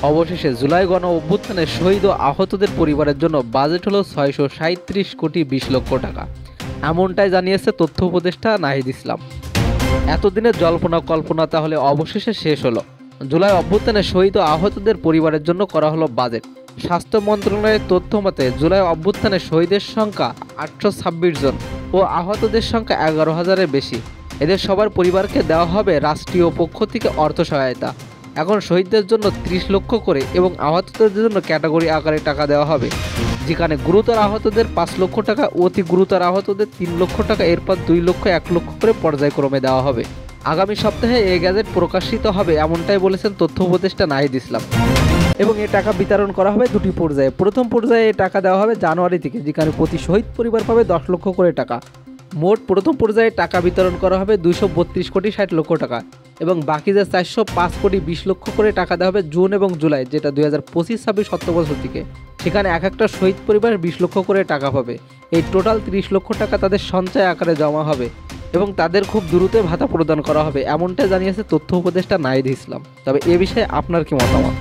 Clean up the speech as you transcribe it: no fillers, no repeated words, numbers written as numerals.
অবশেষে জুলাই গণ অভ্যুত্থানে শহীদ ও আহতদের পরিবারের জন্য বাজেট হলো 637 কোটি 20 লক্ষ টাকা। এমনটাই জানিয়েছে তথ্য উপদেষ্টা নাহিদ ইসলাম। এতদিনের জল্পনা কল্পনা তাহলে অবশেষে শেষ হলো। জুলাই অভ্যুত্থানে শহীদ ও আহতদের পরিবারের জন্য করা হলো বাজেট। স্বাস্থ্য মন্ত্রণালয়ের তথ্য মতে জুলাই অভ্যুত্থানে শহীদের সংখ্যা 826 জন ও আহতদের সংখ্যা 11,000-এর বেশি। এদের সবার পরিবারকে দেওয়া হবে রাষ্ট্রীয় পক্ষ থেকে অর্থ সহায়তা। এখন শহীদদের জন্য 30 লক্ষ করে এবং আহতদের জন্য ক্যাটাগরি আকারে টাকা দেওয়া হবে, যেখানে গুরুতর আহতদের 5 লক্ষ টাকা, অতি গুরুতর আহতদের 3 লক্ষ টাকা, এরপর 2 লক্ষ 1 লক্ষ করে পর্যায়ক্রমে দেওয়া হবে। আগামী সপ্তাহে এই গ্যাজেট প্রকাশিত হবে, এমনটাই বলেছেন তথ্য উপদেষ্টা নাহিদ ইসলাম। এবং এই টাকা বিতরণ করা হবে দুটি পর্যায়ে। প্রথম পর্যায়ে এই টাকা দেওয়া হবে জানুয়ারি থেকে, যেখানে প্রতি শহীদ পরিবার পাবে 10 লক্ষ করে টাকা। মোট প্রথম পর্যায়ে টাকা বিতরণ করা হবে 232 কোটি 60 লক্ষ টাকা এবং বাকি যে 405 কোটি 20 লক্ষ করে টাকা দেওয়া হবে জুন এবং জুলাই, যেটা 2025-26 অর্থবছর থেকে। সেখানে এক একটা শহীদ পরিবার 20 লক্ষ করে টাকা পাবে। এই টোটাল 30 লক্ষ টাকা তাদের সঞ্চয় আকারে জমা হবে এবং তাদের খুব দ্রুত ভাতা প্রদান করা হবে, এমনটা জানিয়েছে তথ্য উপদেষ্টা নাহিদ ইসলাম। তবে এ বিষয়ে আপনার কি মতামত?